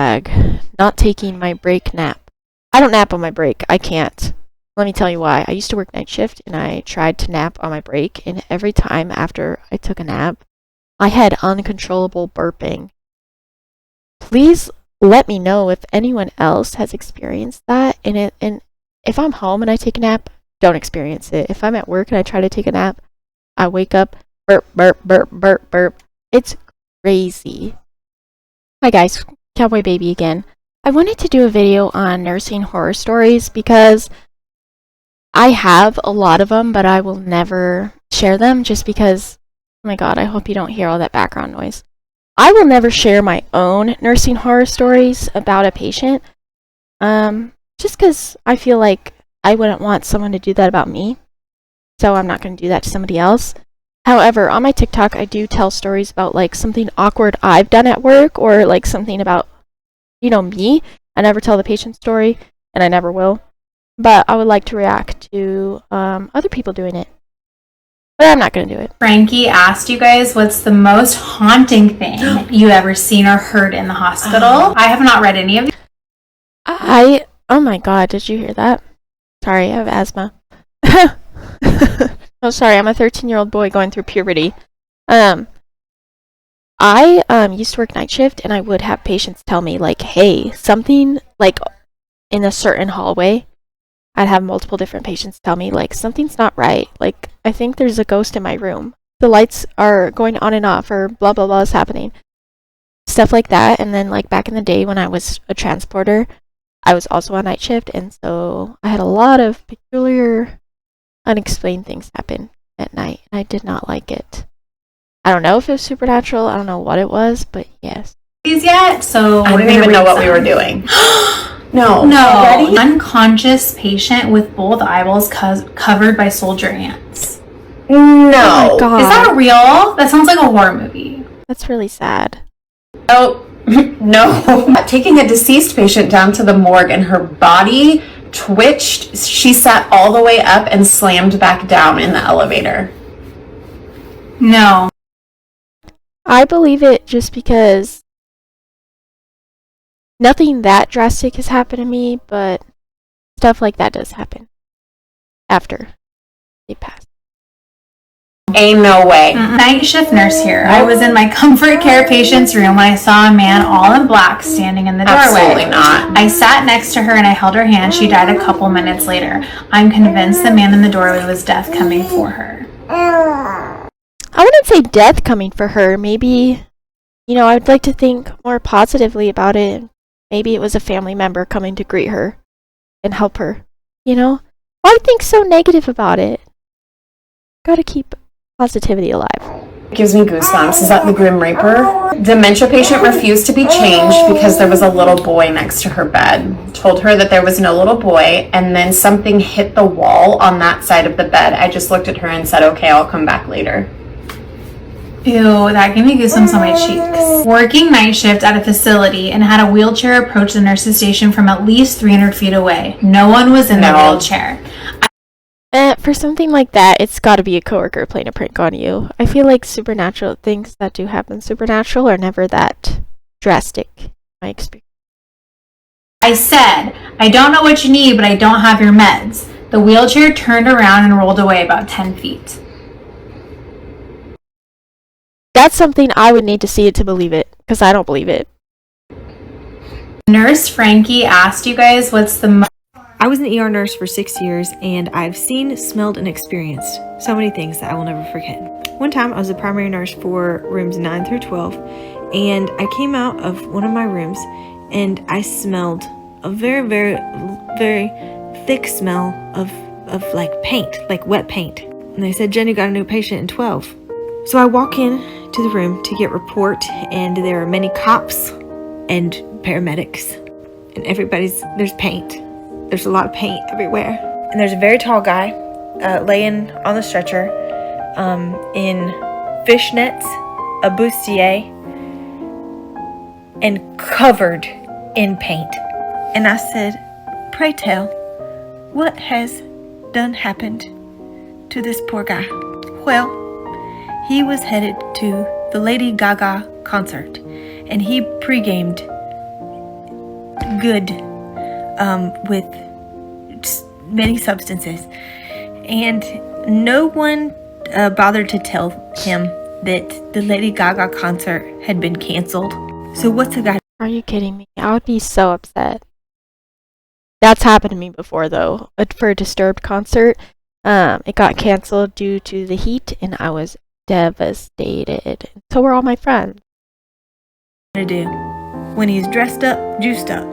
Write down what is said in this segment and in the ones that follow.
flag. Not taking my break nap. I don't nap on my break. I can't. Let me tell you why. I used to work night shift and I tried to nap on my break, and every time after I took a nap, I had uncontrollable burping. Please let me know if anyone else has experienced that. And if I'm home and I take a nap, don't experience it. If I'm at work and I try to take a nap, I wake up, burp, burp, burp, burp, burp. It's crazy. Hi guys, Cowboy Baby again. I wanted to do a video on nursing horror stories because I have a lot of them, but I will never share them just because, oh my god, I hope you don't hear all that background noise. I will never share my own nursing horror stories about a patient, just because I feel like I wouldn't want someone to do that about me, so I'm not going to do that to somebody else. However, on my TikTok, I do tell stories about like something awkward I've done at work or like something about, me. I never tell the patient story, and I never will. But I would like to react to other people doing it. But I'm not going to do it. Frankie asked you guys what's the most haunting thing you ever seen or heard in the hospital. I have not read any of these. Oh my god, did you hear that? Sorry, I have asthma. Oh, sorry, I'm a 13-year-old boy going through puberty. I used to work night shift, and I would have patients tell me, like, hey, something, like, in a certain hallway. I'd have multiple different patients tell me, like, something's not right. Like, I think there's a ghost in my room. The lights are going on and off, or blah, blah, blah is happening. Stuff like that. And then, like, back in the day when I was a transporter, I was also on night shift, and so I had a lot of peculiar, unexplained things happen at night, and I did not like it. I don't know if it was supernatural. I don't know what it was, but yes. Yet, so I didn't even know what we were doing. No. Ready? Unconscious patient with both eyeballs covered by soldier ants. No. Oh my god. Is that real? That sounds like a horror movie. That's really sad. Oh, no. Taking a deceased patient down to the morgue and her body twitched. She sat all the way up and slammed back down in the elevator. No. I believe it just because nothing that drastic has happened to me, but stuff like that does happen after they pass. Ain't no way. Night shift nurse here. I was in my comfort care patient's room when I saw a man all in black standing in the doorway. Absolutely not. I sat next to her and I held her hand. She died a couple minutes later. I'm convinced the man in the doorway was death coming for her. I wouldn't say death coming for her. Maybe, I would like to think more positively about it. Maybe it was a family member coming to greet her and help her. Why think so negative about it? Gotta keep positivity alive. Gives me goosebumps. Is that the Grim Reaper? Dementia patient refused to be changed because there was a little boy next to her bed. Told her that there was no little boy, and then something hit the wall on that side of the bed. I just looked at her and said, okay, I'll come back later. Ew, that gave me goosebumps on my cheeks. Working night shift at a facility and had a wheelchair approach the nurse's station from at least 300 feet away. No one was in the wheelchair. For something like that, it's gotta be a coworker playing a prank on you. I feel like supernatural things that do happen supernatural are never that drastic, in my experience. I said, I don't know what you need, but I don't have your meds. The wheelchair turned around and rolled away about 10 feet. That's something I would need to see it to believe it, because I don't believe it. Nurse Frankie asked you guys what's the I was an ER nurse for 6 years, and I've seen, smelled, and experienced so many things that I will never forget. One time, I was a primary nurse for rooms 9 through 12, and I came out of one of my rooms, and I smelled a very, very, very thick smell of like paint, like wet paint. And they said, Jenny got a new patient in 12. So I walk in to the room to get report, and there are many cops and paramedics, and there's paint. There's a lot of paint everywhere. And there's a very tall guy laying on the stretcher in fishnets, a bustier, and covered in paint. And I said, pray tell, what has done happened to this poor guy? Well, he was headed to the Lady Gaga concert, and he pre-gamed good with many substances, and no one bothered to tell him that the Lady Gaga concert had been canceled. So what's a guy? Are you kidding me? I would be so upset. That's happened to me before, though. For a Disturbed concert, it got canceled due to the heat, and I was devastated. So were all my friends. To do when he's dressed up, juiced up,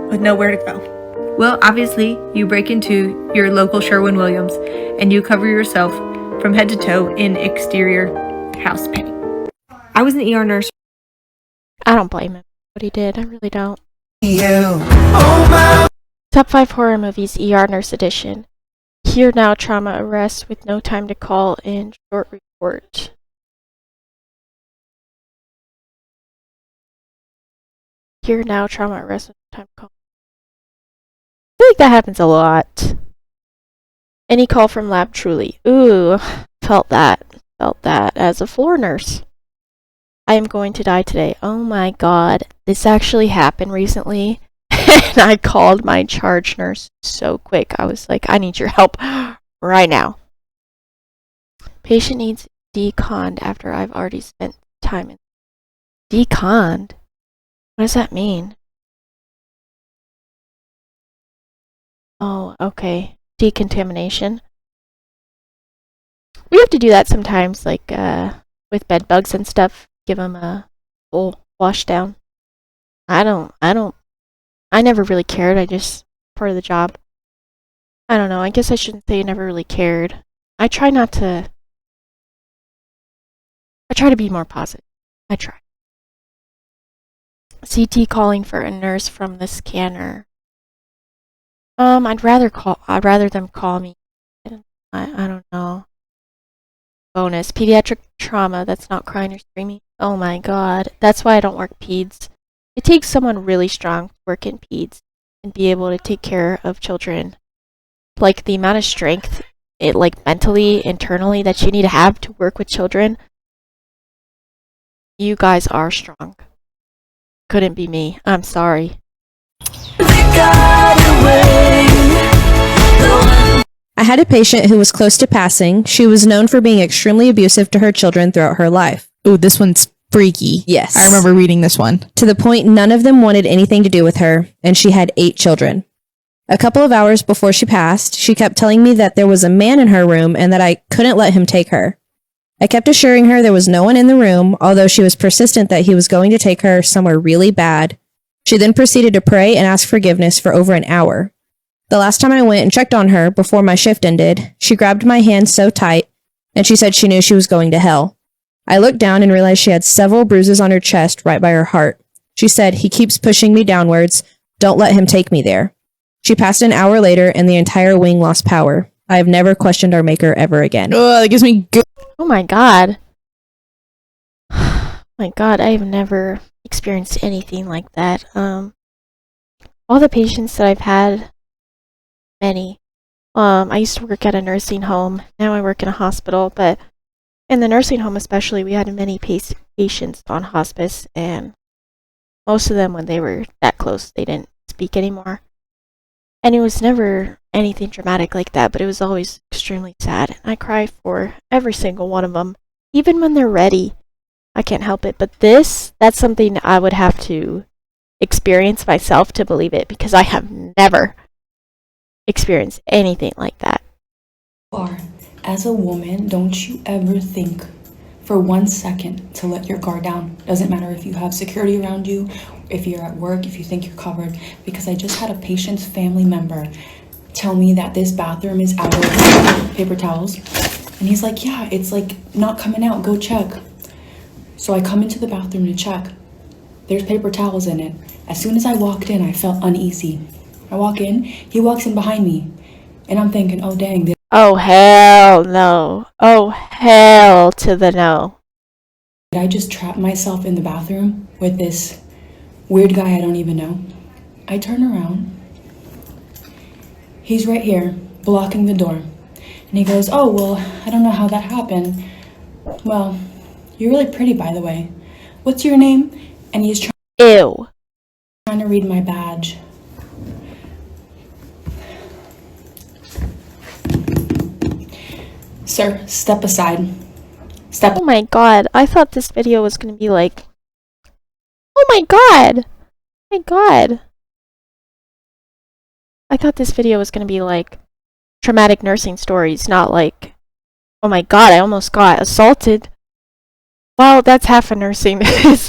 with nowhere to go? Well, obviously, you break into your local Sherwin-Williams and you cover yourself from head to toe in exterior house paint. I was an ER nurse. I don't blame him for what he did. I really don't. You. Top 5 horror movies, ER Nurse Edition. Here Now Trauma Arrest with no time to call in short report. Here Now Trauma Arrest with no time to call. I feel like that happens a lot. Any call from lab, truly. Ooh, felt that as a floor nurse. I am going to die today. Oh my god. This actually happened recently. And I called my charge nurse so quick. I was like, I need your help right now. Patient needs deconned after I've already spent time in. Deconned? What does that mean? Oh, okay. Decontamination. We have to do that sometimes, like with bed bugs and stuff. Give them a full wash down. I never really cared. I just part of the job. I don't know. I guess I shouldn't say I never really cared. I try to be more positive. I try. CT calling for a nurse from the scanner. I'd rather them call me. I don't know. Bonus. Pediatric trauma that's not crying or screaming. Oh my god. That's why I don't work peds. It takes someone really strong to work in peds and be able to take care of children. Like the amount of strength, like mentally, internally, that you need to have to work with children. You guys are strong. Couldn't be me. I'm sorry. I had a patient who was close to passing. She was known for being extremely abusive to her children throughout her life. Ooh, this one's freaky. Yes. I remember reading this one. To the point none of them wanted anything to do with her, and she had 8 children. A couple of hours before she passed, she kept telling me that there was a man in her room and that I couldn't let him take her. I kept assuring her there was no one in the room, although she was persistent that he was going to take her somewhere really bad. She then proceeded to pray and ask forgiveness for over an hour. The last time I went and checked on her before my shift ended, she grabbed my hand so tight, and she said she knew she was going to hell. I looked down and realized she had several bruises on her chest right by her heart. She said, "He keeps pushing me downwards. Don't let him take me there." She passed an hour later, and the entire wing lost power. I have never questioned our maker ever again. Oh, that gives me good. Oh my god. My god, I have never experienced anything like that. All the patients that I've had, many. I used to work at a nursing home. Now I work in a hospital, but in the nursing home especially, we had many patients on hospice, and most of them, when they were that close, they didn't speak anymore. And it was never anything dramatic like that, but it was always extremely sad. And I cry for every single one of them, even when they're ready. I can't help it. But that's something I would have to experience myself to believe it, because I have never experienced anything like that. As a woman, don't you ever think for 1 second to let your guard down. Doesn't matter if you have security around you, if you're at work, if you think you're covered. Because I just had a patient's family member tell me that this bathroom is out of paper towels. And he's like, yeah, it's like not coming out, go check. So I come into the bathroom to check. There's paper towels in it. As soon as I walked in, I felt uneasy. I walk in, he walks in behind me. And I'm thinking, oh dang. Oh hell no. Oh hell to the no. Did I just trap myself in the bathroom with this weird guy I don't even know? I turn around. He's right here, blocking the door. And he goes, oh, well, I don't know how that happened. Well, you're really pretty, by the way. What's your name? And he's trying Ew. to read my badge. Sir, step aside. Step. Oh my god, I thought this video was gonna be like, oh my god! Oh my god. I thought this video was gonna be like traumatic nursing stories, not like, oh my god, I almost got assaulted. Well, that's half of nursing.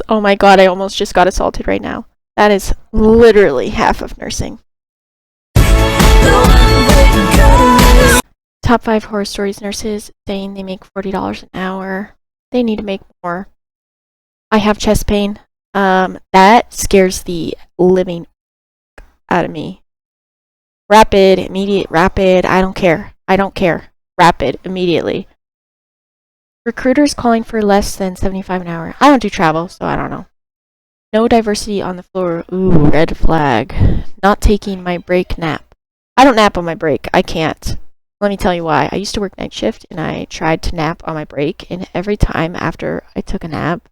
Oh my god, I almost just got assaulted right now. That is literally half of nursing. Top 5 horror stories nurses saying they make $40 an hour. They need to make more. I have chest pain. That scares the living out of me. Rapid, immediate, rapid. I don't care. I don't care. Rapid, immediately. Recruiters calling for less than $75 an hour. I don't do travel, so I don't know. No diversity on the floor. Ooh, red flag. Not taking my break nap. I don't nap on my break. I can't. Let me tell you why. I used to work night shift and I tried to nap on my break, and every time after I took a nap,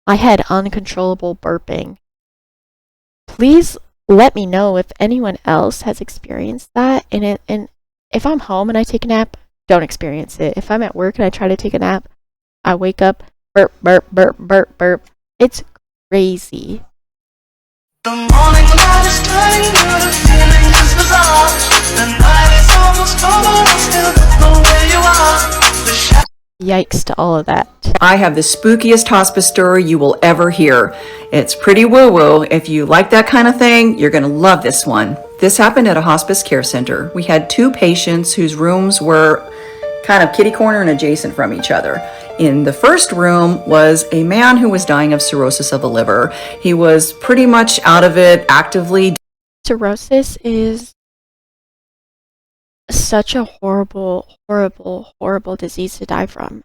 I had uncontrollable burping. Please let me know if anyone else has experienced that. And if I'm home and I take a nap, don't experience it. If I'm at work and I try to take a nap, I wake up, burp, burp, burp, burp, burp. It's crazy. The morning light is turning blue, the feeling is bizarre. The night is almost over, I still don't know where you are. Yikes to all of that. I have the spookiest hospice story you will ever hear. It's pretty woo-woo. If you like that kind of thing, you're going to love this one. This happened at a hospice care center. We had 2 patients whose rooms were kind of kitty corner and adjacent from each other. In the first room was a man who was dying of cirrhosis of the liver. He was pretty much out of it, actively. Cirrhosis is such a horrible, horrible, horrible disease to die from.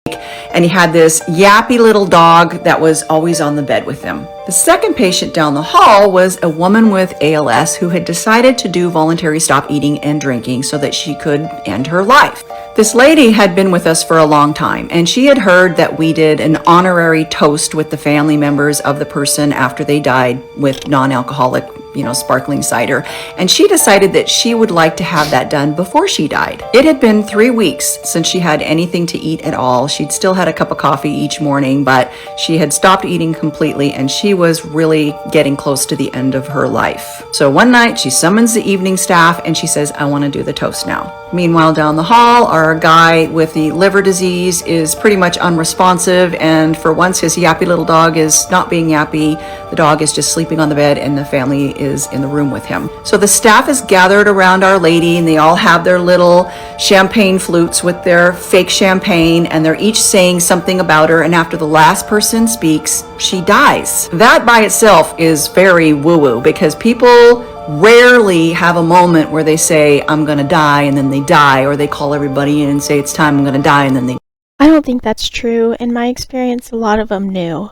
And he had this yappy little dog that was always on the bed with him. The second patient down the hall was a woman with ALS who had decided to do voluntary stop eating and drinking so that she could end her life. This lady had been with us for a long time, and she had heard that we did an honorary toast with the family members of the person after they died with non-alcoholic, sparkling cider. And she decided that she would like to have that done before she died. It had been 3 weeks since she had anything to eat at all. She'd still had a cup of coffee each morning, but she had stopped eating completely, and she was really getting close to the end of her life. So one night she summons the evening staff and she says, I want to do the toast now. Meanwhile, down the hall, our guy with the liver disease is pretty much unresponsive, and for once his yappy little dog is not being yappy. The dog is just sleeping on the bed and the family is in the room with him. So the staff is gathered around Our Lady, and they all have their little champagne flutes with their fake champagne, and they're each saying something about her, and after the last person speaks, she dies. That by itself is very woo-woo, because people rarely have a moment where they say, I'm gonna die, and then they die, or they call everybody in and say, it's time, I'm gonna die, and then they. I don't think that's true. In my experience, a lot of them knew.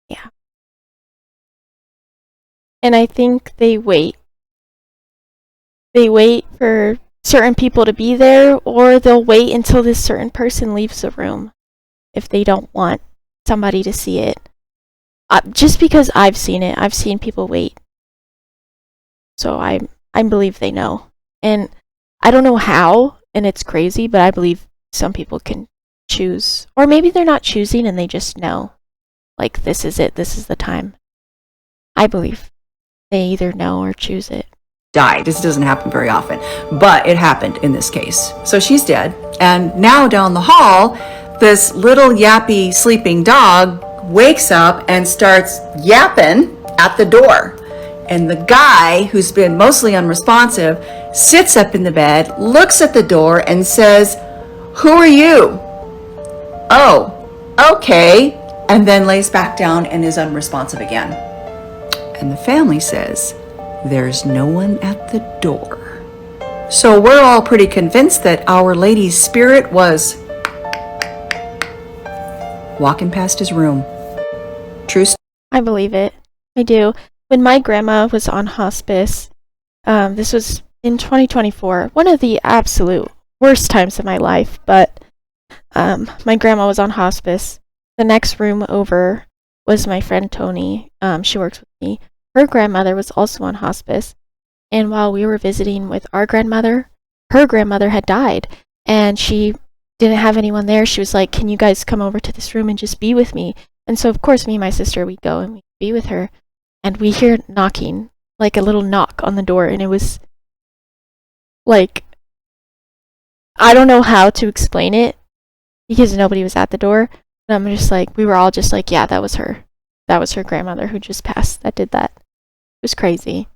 Yeah. And I think they wait. They wait for certain people to be there, or they'll wait until this certain person leaves the room if they don't want somebody to see it. Just because I've seen it, I've seen people wait. So I believe they know. And I don't know how, and it's crazy, but I believe some people can choose. Or maybe they're not choosing and they just know. Like, this is it, this is the time. I believe they either know or choose it. Died. This doesn't happen very often, but it happened in this case. So she's dead, and now down the hall, this little yappy sleeping dog wakes up and starts yapping at the door. And the guy, who's been mostly unresponsive, sits up in the bed, looks at the door, and says, "Who are you?" "Oh, okay," and then lays back down and is unresponsive again. And the family says, there's no one at the door. So we're all pretty convinced that Our Lady's spirit was walking past his room. True story. I believe it. I do. When my grandma was on hospice, this was in 2024, one of the absolute worst times of my life, but my grandma was on hospice. The next room over was my friend Tony. She works with me. Her grandmother was also on hospice. And while we were visiting with our grandmother, her grandmother had died, and she didn't have anyone there. She was like, "Can you guys come over to this room and just be with me?" And so, of course, me and my sister, we go and we be with her, and we hear knocking, like a little knock on the door, and it was like, I don't know how to explain it because nobody was at the door. And I'm just like, we were all just like, yeah, that was her. That was her grandmother who just passed that did that. It was crazy.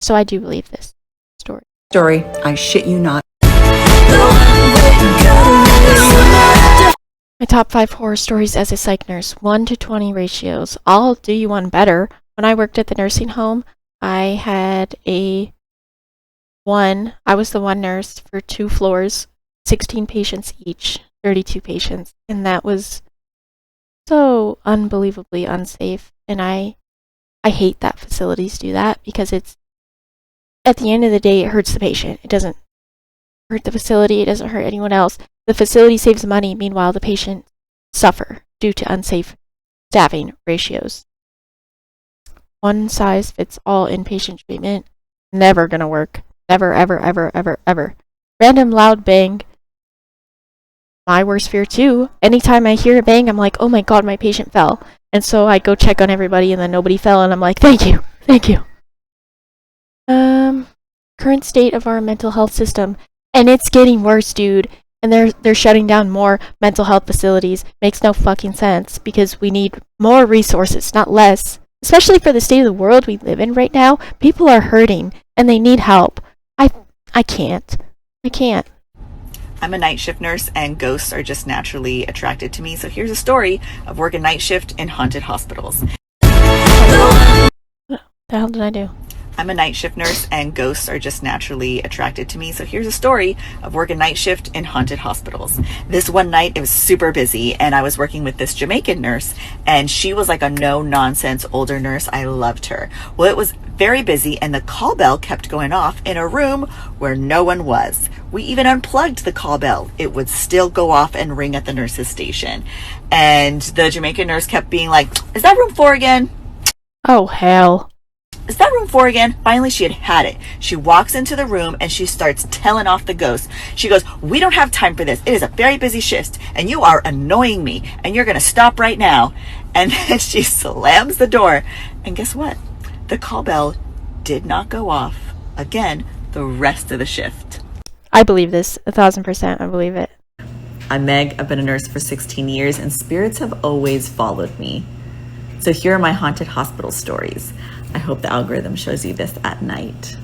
So I do believe this story. Story, I shit you not. My top 5 horror stories as a psych nurse, 1 to 20 ratios. I'll do you one better. When I worked at the nursing home, I was the one nurse for 2 floors, 16 patients each, 32 patients. And that was so unbelievably unsafe. And I hate that facilities do that because it's, at the end of the day, it hurts the patient. It doesn't hurt the facility. It doesn't hurt anyone else. The facility saves money. Meanwhile, the patients suffer due to unsafe staffing ratios. One size fits all inpatient treatment. Never gonna work. Never, ever, ever, ever, ever. Random loud bang. My worst fear too. Anytime I hear a bang, I'm like, oh my god, my patient fell. And so I go check on everybody and then nobody fell and I'm like, thank you. Thank you. Current state of our mental health system. And it's getting worse, dude. And they're shutting down more mental health facilities. Makes no fucking sense because we need more resources, not less. Especially for the state of the world we live in right now. People are hurting and they need help. I can't. I'm a night shift nurse and ghosts are just naturally attracted to me. So here's a story of working night shift in haunted hospitals. What the hell did I do? I'm a night shift nurse and ghosts are just naturally attracted to me. So here's a story of working night shift in haunted hospitals. This one night it was super busy and I was working with this Jamaican nurse and she was like a no nonsense older nurse. I loved her. Well, it was very busy and the call bell kept going off in a room where no one was. We even unplugged the call bell. It would still go off and ring at the nurse's station. And the Jamaican nurse kept being like, "Is that room 4 again? Oh hell. Is that room 4 again?" Finally, she had it. She walks into the room and she starts telling off the ghost. She goes, "We don't have time for this. It is a very busy shift and you are annoying me and you're going to stop right now." And then she slams the door. And guess what? The call bell did not go off again the rest of the shift. I believe this. 1000%. I believe it. I'm Meg. I've been a nurse for 16 years and spirits have always followed me. So here are my haunted hospital stories. I hope the algorithm shows you this at night.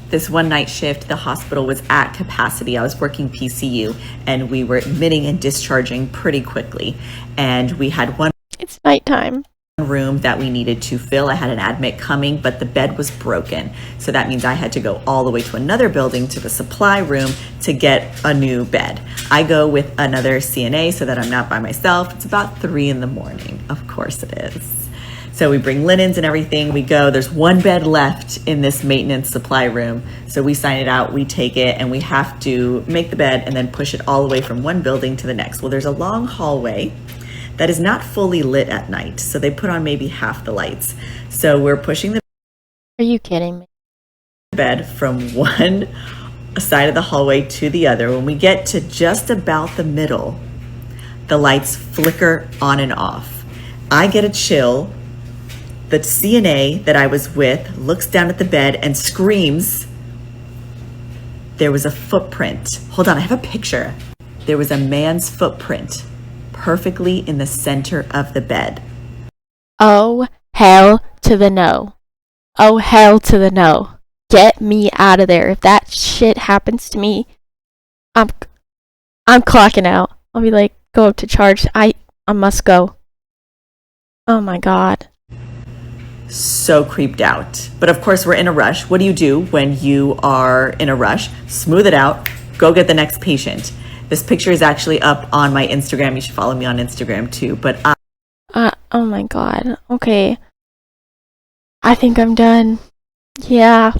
This one night shift, the hospital was at capacity. I was working PCU and we were admitting and discharging pretty quickly. And we had one It's nighttime. room that we needed to fill. I had an admit coming, but the bed was broken. So that means I had to go all the way to another building to the supply room to get a new bed. I go with another CNA so that I'm not by myself. It's about 3 a.m. Of course it is. So we bring linens and everything. We go. There's one bed left in this maintenance supply room. So we sign it out, we take it, and we have to make the bed and then push it all the way from one building to the next. Well, there's a long hallway that is not fully lit at night. So they put on maybe half the lights. So we're pushing the Are you kidding me? bed from one side of the hallway to the other. When we get to just about the middle, the lights flicker on and off. I get a chill. The CNA that I was with looks down at the bed and screams. There was a footprint. Hold on, I have a picture. There was a man's footprint perfectly in the center of the bed. Oh, hell to the no. Oh, hell to the no. Get me out of there. If that shit happens to me, I'm clocking out. I'll be like, go up to charge. I must go. Oh my god. So creeped out. But of course, we're in a rush. What do you do when you are in a rush? Smooth it out. Go get the next patient. This picture is actually up on my Instagram. You should follow me on Instagram too. But oh my god. Okay. I think I'm done. Yeah.